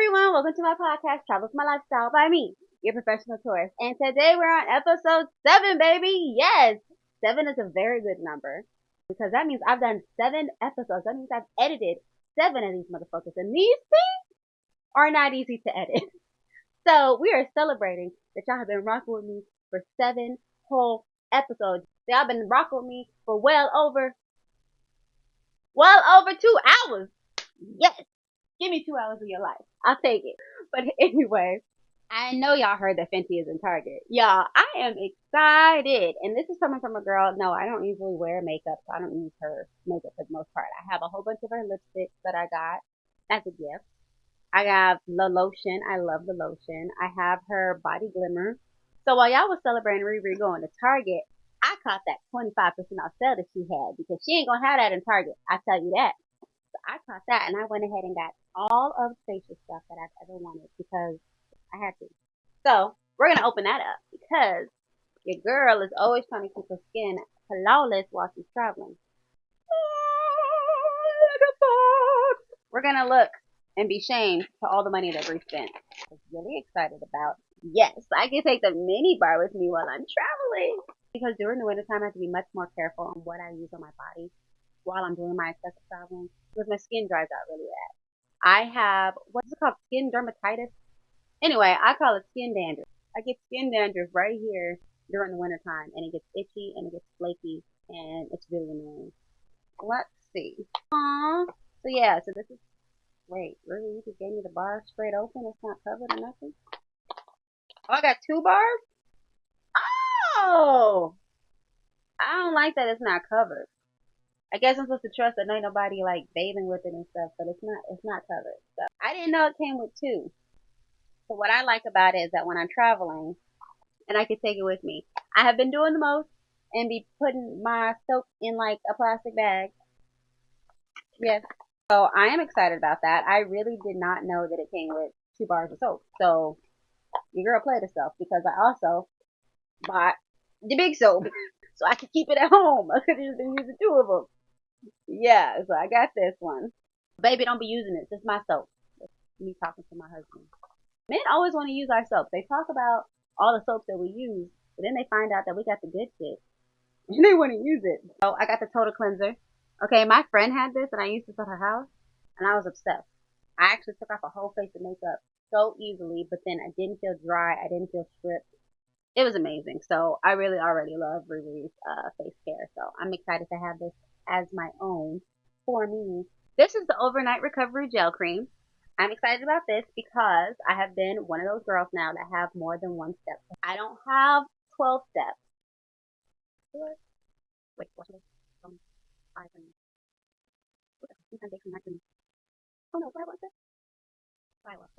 everyone, welcome to my podcast, Travels My Lifestyle by me, your professional tourist. And today we're on episode 7, baby. Yes, 7 is a very good number because that means I've done 7 episodes. That means I've edited 7 of these motherfuckers, and these things are not easy to edit. So we are celebrating that y'all have been rocking with me for 7 whole episodes. Y'all been rocking with me for well over 2 hours. Yes. Give me 2 hours of your life. I'll take it. But anyway, I know y'all heard that Fenty is in Target. Y'all, I am excited. And this is coming from a girl. No, I don't usually wear makeup, so I don't use her makeup for the most part. I have a whole bunch of her lipsticks that I got as a gift. I have the lotion. I love the lotion. I have her body glimmer. So while y'all was celebrating Riri going to Target, I caught that 25% off sale that she had because she ain't gonna have that in Target. I tell you that. So I caught that and I went ahead and got all of the facial stuff that I've ever wanted because I had to. So we're gonna open that up because your girl is always trying to keep her skin flawless while she's traveling. We're gonna look and be shamed for all the money that we spent. I was really excited about. Yes, I can take the mini bar with me while I'm traveling. Because during the wintertime, I have to be much more careful on what I use on my body while I'm doing my excessive traveling because my skin dries out really bad. I have, what's it called? Skin dermatitis? Anyway, I call it skin dandruff. I get skin dandruff right here during the wintertime and it gets itchy and it gets flaky and it's really annoying. Let's see. Aww. So yeah, so this is, wait, really? You just gave me the bar straight open? It's not covered or nothing? Oh, I got 2 bars? Oh! I don't like that it's not covered. I guess I'm supposed to trust that ain't nobody like bathing with it and stuff, but it's not covered. So I didn't know it came with 2. So what I like about it is that when I'm traveling and I can take it with me, I have been doing the most and be putting my soap in like a plastic bag. Yes. So I am excited about that. I really did not know that it came with 2 bars of soap. So your girl played herself because I also bought the big soap so I could keep it at home. I could have just been using 2 of them. Yeah, so I got this one. Baby, don't be using it. It's just my soap. That's me talking to my husband. Men always want to use our soap. They talk about all the soaps that we use, but then they find out that we got the good shit. And they want to use it. So I got the total cleanser. Okay, my friend had this and I used this at her house and I was obsessed. I actually took off a whole face of makeup so easily, but then I didn't feel dry. I didn't feel stripped. It was amazing. So I really already love Riri's face care. So I'm excited to have this as my own for me. This is the Overnight Recovery Gel Cream. I'm excited about this because I have been one of those girls now that have more than 1 step. I don't have 12 steps. Wait, what's this? I can. Oh no, what was it?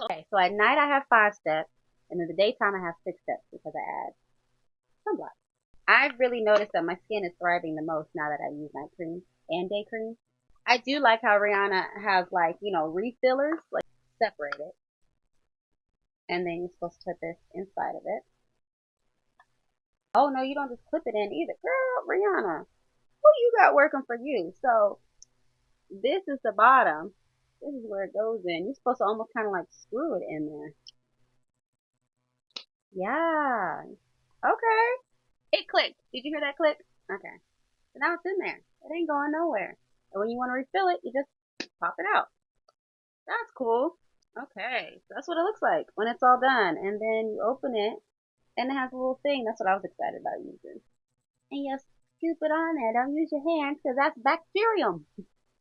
Okay, so at night I have 5 steps, and in the daytime I have 6 steps because I add sunblock. I've really noticed that my skin is thriving the most now that I use night cream and day cream. I do like how Rihanna has like, refillers, like separated. And then you're supposed to put this inside of it. Oh no, you don't just clip it in either. Girl, Rihanna, who you got working for you? So this is the bottom. This is where it goes in. You're supposed to almost kind of like screw it in there. Yeah. Okay. It clicked. Did you hear that click? Okay. So now it's in there. It ain't going nowhere. And when you want to refill it, you just pop it out. That's cool. Okay. So that's what it looks like when it's all done. And then you open it and it has a little thing. That's what I was excited about using. And you scoop it on there. Don't use your hands because that's bacterium.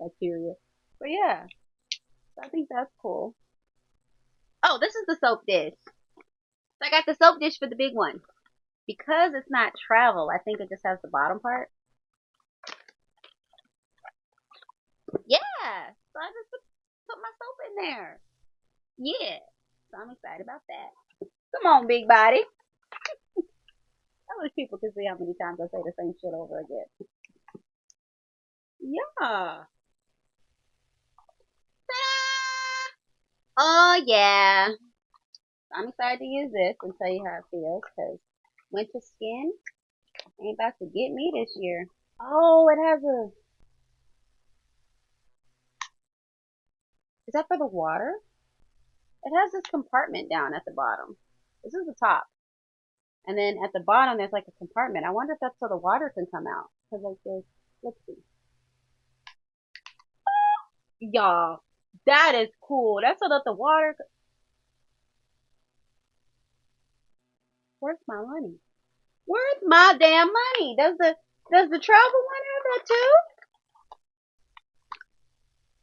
Bacteria. But yeah. So I think that's cool. Oh, this is the soap dish. So I got the soap dish for the big one. Because it's not travel, I think it just has the bottom part. Yeah. So I just put my soap in there. Yeah. So I'm excited about that. Come on, big body. I wish people could see how many times I say the same shit over again. Yeah. Ta-da! Oh, yeah. I'm excited to use this and tell you how it feels because winter skin ain't about to get me this year. Oh, it has a... Is that for the water? It has this compartment down at the bottom. This is the top. And then at the bottom, there's like a compartment. I wonder if that's so the water can come out. Cause like this, let's see. Y'all, that is cool. That's so that the water, where's my money? Where's my damn money? Does the travel one have that too?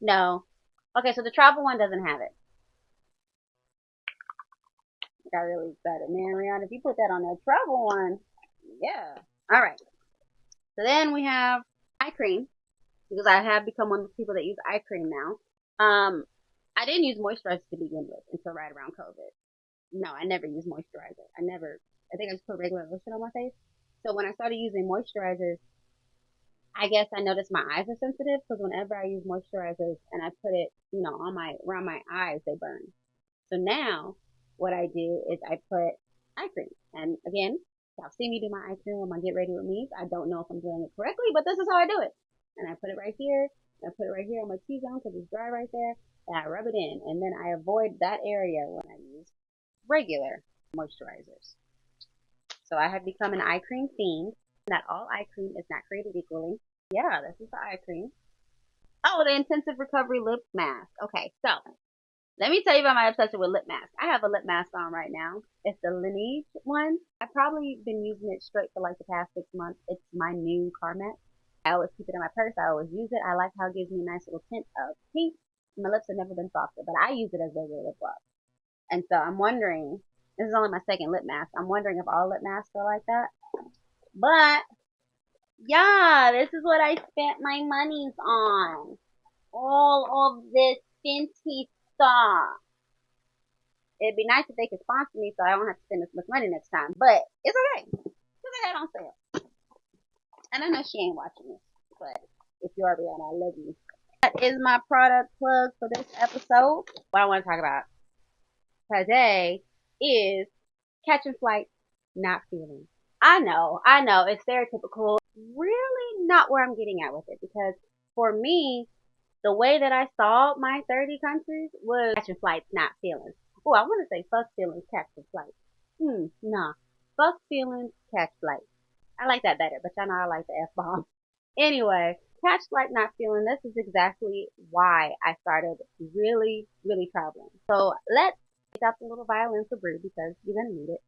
No. Okay, so the travel one doesn't have it. I got really excited, man. Rihanna, if you put that on that travel one, yeah. All right. So then we have eye cream because I have become one of the people that use eye cream now. I didn't use moisturizer to begin with until right around COVID. No, I never used moisturizer. I think I just put regular lotion on my face. So when I started using moisturizers, I guess I noticed my eyes are sensitive because whenever I use moisturizers and I put it, on around my eyes, they burn. So now what I do is I put eye cream. And again, y'all see me do my eye cream when I get ready with me. I don't know if I'm doing it correctly, but this is how I do it. And I put it right here. And I put it right here on my T-zone because it's dry right there. And I rub it in. And then I avoid that area when I use regular moisturizers. So I have become an eye cream fiend. Not all eye cream is not created equally. Yeah, this is the eye cream. Oh, the intensive recovery lip mask. Okay, so let me tell you about my obsession with lip mask. I have a lip mask on right now. It's the Laneige one. I've probably been using it straight for like the past 6 months. It's my new Carmex. I always keep it in my purse. I always use it. I like how it gives me a nice little tint of pink. My lips have never been softer, but I use it as regular lip gloss. And so I'm wondering, this is only my second lip mask. I'm wondering if all lip masks are like that. But yeah, this is what I spent my monies on. All of this Fenty stuff. It'd be nice if they could sponsor me so I don't have to spend as much money next time. But it's okay. Because I got it on sale. And I know she ain't watching this. But if you are, Brianna, I love you. That is my product plug for this episode. What I want to talk about today is catching flight, not feeling. I know, it's stereotypical. Really not where I'm getting at with it because for me, the way that I saw my 30 countries was catching flights, not feelings. Oh, I want to say fuck feelings, catch the flight. Nah. Fuck feelings, catch flight. I like that better, but y'all know I like the F-bomb. Anyway, catch flight, not feeling. This is exactly why I started really, really traveling. So let's take out the little violin for Brew because you're going to need it.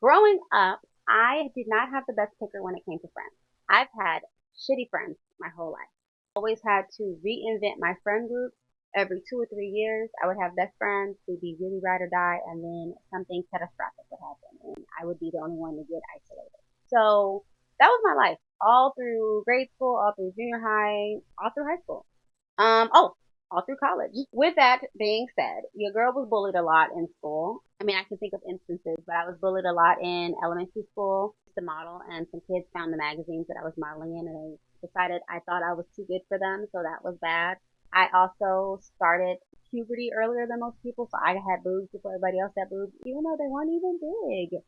Growing up, I did not have the best picker when it came to friends. I've had shitty friends my whole life. Always had to reinvent my friend group every 2 or 3 years. I would have best friends who'd be really ride or die, and then something catastrophic would happen, and I would be the only one to get isolated. So that was my life all through grade school, all through junior high, all through high school. All through college. With that being said, your girl was bullied a lot in school. I mean, I can think of instances, but I was bullied a lot in elementary school. The model, and some kids found the magazines that I was modeling in, and they decided I thought I was too good for them, so that was bad. I also started puberty earlier than most people, so I had boobs before everybody else had boobs, even though they weren't even big.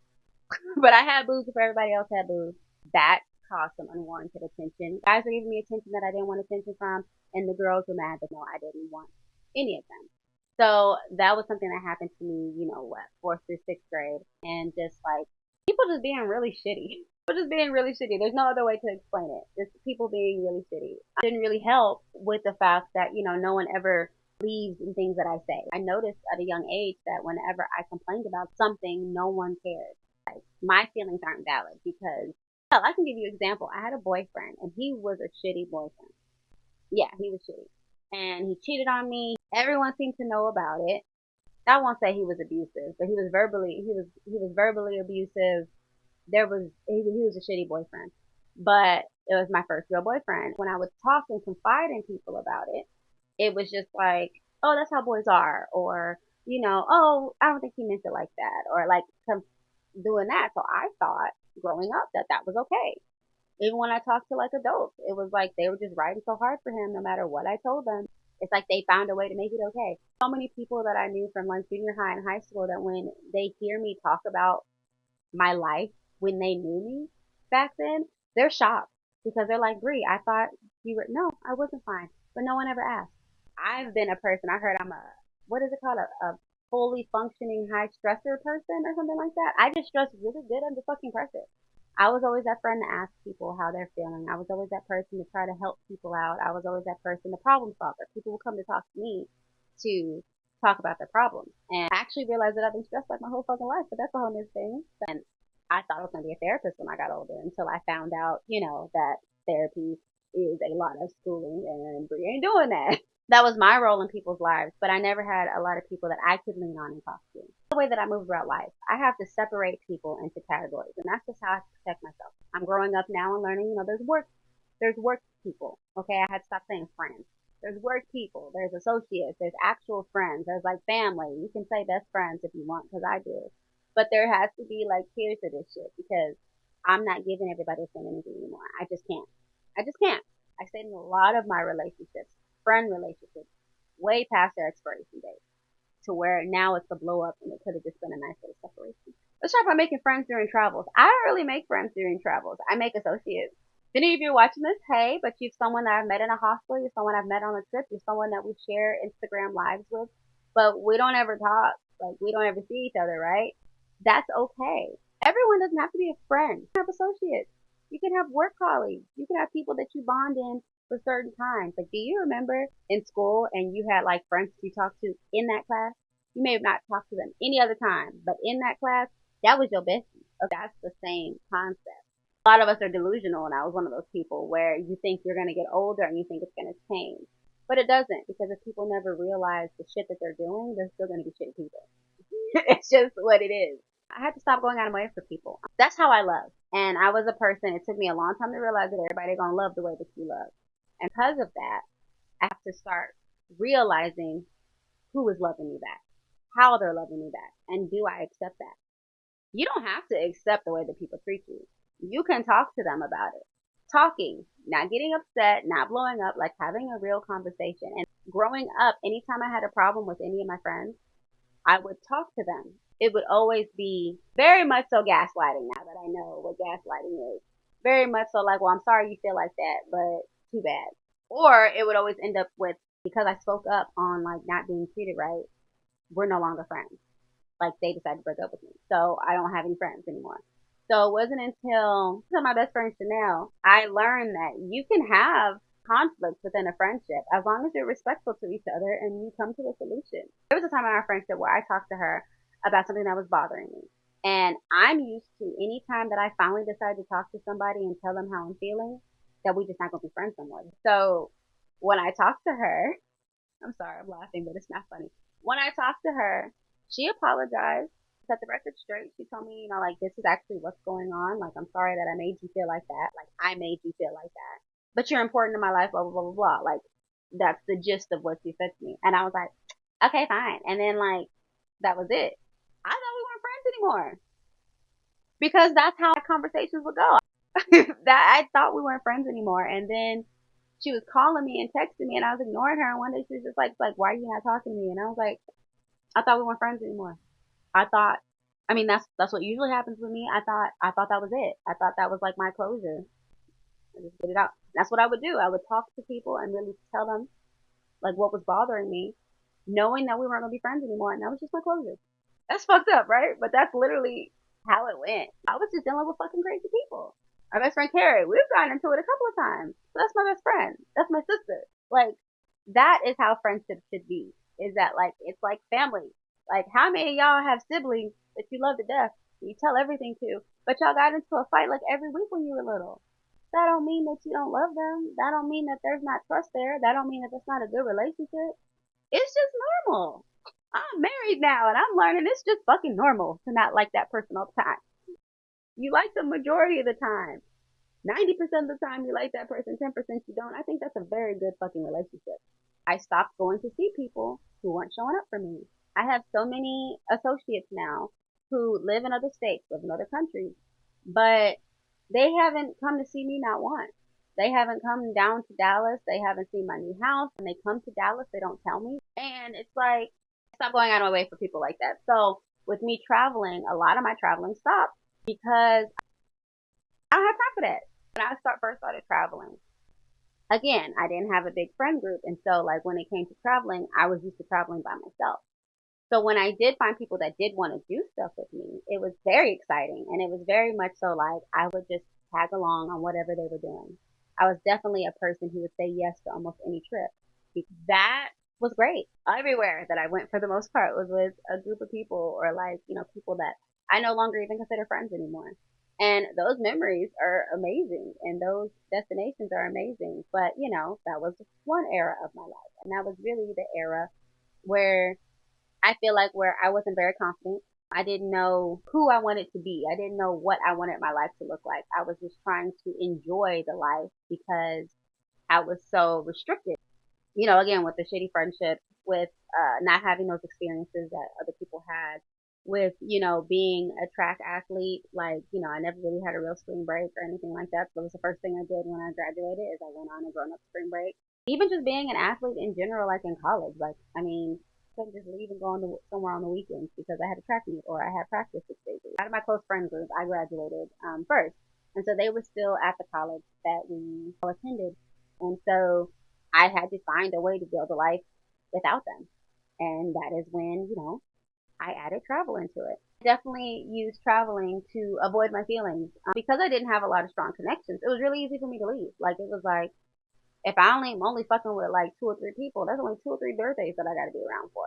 But I had boobs before everybody else had boobs. That caused some unwarranted attention. Guys were giving me attention that I didn't want attention from, and the girls were mad that no, I didn't want any of them. So that was something that happened to me, fourth through sixth grade, and just like people just being really shitty. People just being really shitty. There's no other way to explain it. Just people being really shitty. It didn't really help with the fact that, no one ever believes in things that I say. I noticed at a young age that whenever I complained about something, no one cared. Like, my feelings aren't valid because, hell, I can give you an example. I had a boyfriend and he was a shitty boyfriend. Yeah, he was shitty. And he cheated on me. Everyone seemed to know about it. I won't say he was abusive, but he was verbally abusive. He was a shitty boyfriend. But it was my first real boyfriend. When I would talk and confide in people about it, it was just like, oh, that's how boys are, or oh, I don't think he meant it like that, or like doing that. So I thought growing up that that was okay. Even when I talked to like adults, it was like they were just riding so hard for him no matter what I told them. It's like they found a way to make it okay. So many people that I knew from like junior high and high school that when they hear me talk about my life when they knew me back then, they're shocked because they're like, Bree, I thought you were, no, I wasn't fine, but no one ever asked. I've been a person, I heard I'm a, what is it called? fully functioning high stressor person or something like that. I just stress really good under fucking pressure. I was always that friend to ask people how they're feeling. I was always that person to try to help people out. I was always that person, the problem solver. People would come to talk to me to talk about their problems. And I actually realized that I've been stressed like my whole fucking life, but that's a whole new thing. And I thought I was going to be a therapist when I got older until I found out, that therapy is a lot of schooling and Brie ain't doing that. That was my role in people's lives, but I never had a lot of people that I could lean on and talk to. The way that I move throughout life, I have to separate people into categories, and that's just how I protect myself. I'm growing up now and learning, there's work people. Okay, I had to stop saying friends. There's work people, there's associates, there's actual friends, there's like family. You can say best friends if you want, because I do. But there has to be like tiers to this shit because I'm not giving everybody the same energy anymore. I just can't. I just can't. I stayed in a lot of my relationships, friend relationships, way past their expiration date to where now it's a blow up and it could have just been a nice little separation. Let's talk about making friends during travels. I don't really make friends during travels. I make associates. If any of you are watching this, hey, but you're someone that I've met in a hostel, you're someone I've met on a trip, you're someone that we share Instagram lives with, but we don't ever talk. Like, we don't ever see each other, right? That's okay. Everyone doesn't have to be a friend. You can have associates. You can have work colleagues. You can have people that you bond in for certain times. Like, do you remember in school and you had like friends you talked to in that class? You may have not talked to them any other time, but in that class, that was your bestie. Okay, that's the same concept. A lot of us are delusional, and I was one of those people where you think you're going to get older and you think it's going to change. But it doesn't, because if people never realize the shit that they're doing, they're still going to be shitty people. It's just what it is. I had to stop going out of my way for people. That's how I love. And I was a person, it took me a long time to realize that everybody gonna love the way that you love. And because of that, I have to start realizing who is loving me back, how they're loving me back, and do I accept that? You don't have to accept the way that people treat you. You can talk to them about it. Talking, not getting upset, not blowing up, like having a real conversation. And growing up, anytime I had a problem with any of my friends, I would talk to them. It would always be very much so gaslighting now that I know what gaslighting is. Very much so like, well, I'm sorry you feel like that, but too bad. Or it would always end up with, because I spoke up on like not being treated right, we're no longer friends. Like they decided to break up with me. So I don't have any friends anymore. So it wasn't until my best friend Chanel, I learned that you can have conflicts within a friendship as long as you're respectful to each other and you come to a solution. There was a time in our friendship where I talked to her about something that was bothering me. And I'm used to any time that I finally decide to talk to somebody and tell them how I'm feeling, that we just not gonna be friends no more. So when I talked to her, I'm sorry, I'm laughing, but it's not funny. When I talked to her, she apologized, set the record straight. She told me, like, this is actually what's going on. Like, I'm sorry that I made you feel like that. Like, I made you feel like that. But you're important in my life, blah, blah, blah, blah, blah. Like, that's the gist of what she said to me. And I was like, okay, fine. And then, like, that was it. I thought we weren't friends anymore. Because that's how conversations would go. That I thought we weren't friends anymore. And then she was calling me and texting me, and I was ignoring her. And one day she was just like, why are you not talking to me? And I was like, I thought we weren't friends anymore. I thought, I mean, that's what usually happens with me. I thought that was it. I thought that was like my closure. I just get it out. That's what I would do. I would talk to people and really tell them like what was bothering me, knowing that we weren't gonna be friends anymore, and that was just my closure. That's fucked up, right? But that's literally how it went. I was just dealing with fucking crazy people. Our best friend Carrie, we've gotten into it a couple of times. So that's my best friend. That's my sister. Like, that is how friendship should be. Is that like, it's like family. Like, how many of y'all have siblings that you love to death, you tell everything to, but y'all got into a fight like every week when you were little? That don't mean that you don't love them. That don't mean that there's not trust there. That don't mean that it's not a good relationship. It's just normal. I'm married now and I'm learning it's just fucking normal to not like that person all the time. You like the majority of the time. 90% of the time you like that person, 10% you don't. I think that's a very good fucking relationship. I stopped going to see people who weren't showing up for me. I have so many associates now who live in other states, live in other countries, but they haven't come to see me not once. They haven't come down to Dallas. They haven't seen my new house. When they come to Dallas, they don't tell me. And it's like, stop going out of my way for people like that. So with me traveling, a lot of my traveling stopped because I don't have time for that. When I first started traveling, again, I didn't have a big friend group. And so like when it came to traveling, I was used to traveling by myself. So when I did find people that did want to do stuff with me, it was very exciting. And it was very much so like I would just tag along on whatever they were doing. I was definitely a person who would say yes to almost any trip. That was great. Everywhere that I went for the most part was with a group of people or like, people that I no longer even consider friends anymore. And those memories are amazing and those destinations are amazing. But, that was one era of my life. And that was really the era where I feel like where I wasn't very confident. I didn't know who I wanted to be. I didn't know what I wanted my life to look like. I was just trying to enjoy the life because I was so restricted. Again, with the shitty friendships, with not having those experiences that other people had, with, being a track athlete, like, I never really had a real spring break or anything like that. So it was the first thing I did when I graduated is I went on a grown up spring break. Even just being an athlete in general, like in college, like, I mean, couldn't just leave and go on somewhere on the weekends because I had a track meet or I had practice 6 days a week. Out of my close friend group, I graduated first. And so they were still at the college that we all attended. And so I had to find a way to build a life without them. And that is when, I added travel into it. Definitely used traveling to avoid my feelings. Because I didn't have a lot of strong connections, it was really easy for me to leave. Like, it was like, if I only fucking with like 2 or 3 people, that's only 2 or 3 birthdays that I gotta be around for.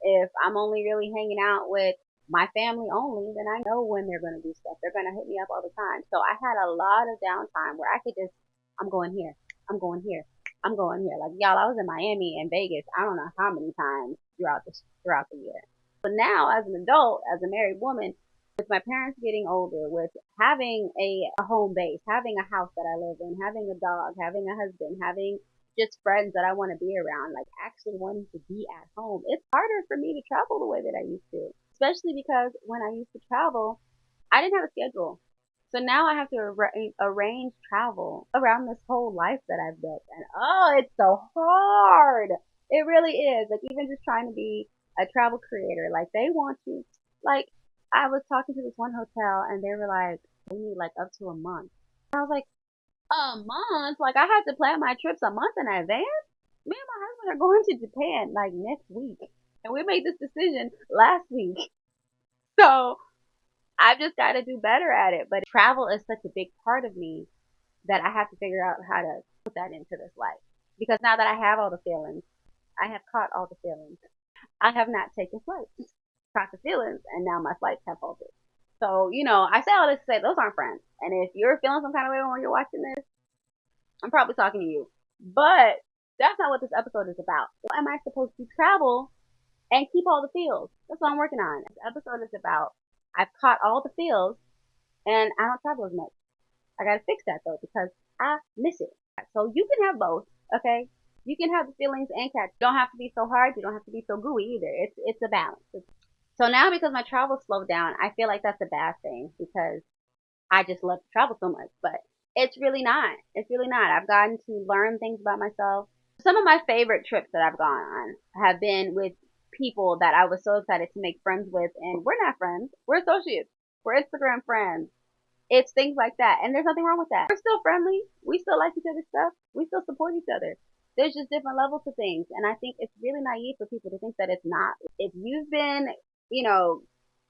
If I'm only really hanging out with my family only, then I know when they're gonna do stuff. They're gonna hit me up all the time. So I had a lot of downtime where I could just, I'm going here, I'm going here, I'm going here. Like, y'all, I was in Miami and Vegas, I don't know how many times throughout the year. But now, as an adult, as a married woman, with my parents getting older, with having a home base, having a house that I live in, having a dog, having a husband, having just friends that I want to be around, like actually wanting to be at home, it's harder for me to travel the way that I used to. Especially because when I used to travel, I didn't have a schedule. So now I have to arrange travel around this whole life that I've built. And oh, it's so hard. It really is. Like, even just trying to be a travel creator, like they want you, like, I was talking to this one hotel and they were like, they need like up to a month. I was like, a month? Like, I had to plan my trips a month in advance? Me and my husband are going to Japan like next week. And we made this decision last week. So I've just got to do better at it. But travel is such a big part of me that I have to figure out how to put that into this life. Because now that I have all the feelings, I have caught all the feelings. I have not taken flights, caught the feelings, and now my flights have halted. So, I say all this to say those aren't friends. And if you're feeling some kind of way when you're watching this, I'm probably talking to you. But that's not what this episode is about. Am I supposed to travel and keep all the feels? That's what I'm working on. This episode is about I've caught all the feels and I don't travel as much. I gotta fix that though because I miss it. So you can have both, okay? You can have the feelings and catch. You don't have to be so hard. You don't have to be so gooey either. It's a balance. So now because my travel slowed down, I feel like that's a bad thing because I just love to travel so much. But it's really not. It's really not. I've gotten to learn things about myself. Some of my favorite trips that I've gone on have been with people that I was so excited to make friends with, and we're not friends. We're associates. We're Instagram friends. It's things like that. And there's nothing wrong with that. We're still friendly. We still like each other's stuff. We still support each other. There's just different levels to things. And I think it's really naive for people to think that it's not. If you've been,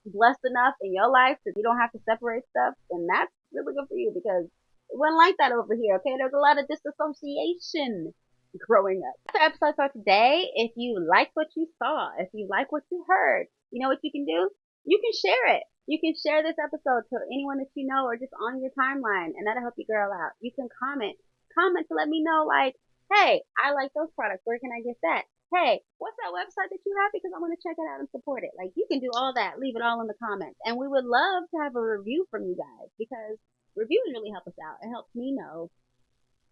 blessed enough in your life that you don't have to separate stuff, then that's really good for you because it wasn't like that over here, okay? There's a lot of disassociation growing up. That's the episode for today. If you like what you saw, if you like what you heard, you know what you can do? You can share it. You can share this episode to anyone that you know or just on your timeline, and that'll help you girl out. You can comment to let me know, like, hey, I like those products. Where can I get that? Hey, what's that website that you have? Because I want to check it out and support it. Like, you can do all that. Leave it all in the comments. And we would love to have a review from you guys because reviews really help us out. It helps me know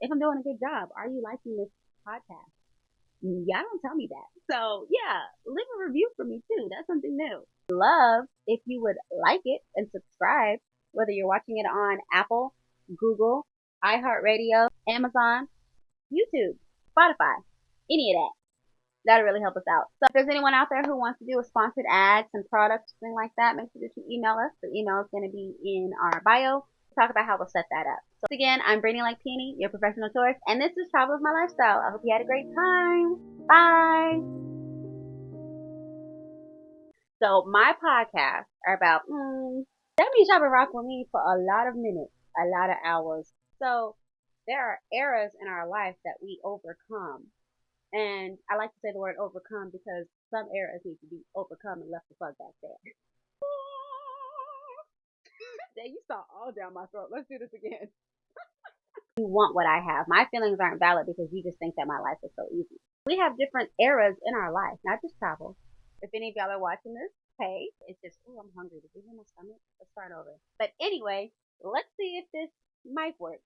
if I'm doing a good job. Are you liking this podcast? Y'all don't tell me that. So, yeah, leave a review for me, too. That's something new. Love if you would like it and subscribe, whether you're watching it on Apple, Google, iHeartRadio, Amazon, YouTube, Spotify, any of that. That'll really help us out. So if there's anyone out there who wants to do a sponsored ad, some products, something like that, make sure that you email us. The email is going to be in our bio. We'll talk about how we'll set that up. So again, I'm Briony your professional tourist, and this is Travel is My Lifestyle. I hope you had a great time. Bye. So my podcasts are about, that means y'all been rocking with me for a lot of minutes, a lot of hours. So there are eras in our life that we overcome. And I like to say the word overcome because some eras need to be overcome and left the fuck back there. There, you saw all down my throat. Let's do this again. You want what I have. My feelings aren't valid because you just think that my life is so easy. We have different eras in our life, not just travel. If any of y'all are watching this, hey, it's just, oh, I'm hungry. Did you hear my stomach? Let's start over. But anyway, let's see if this mic works.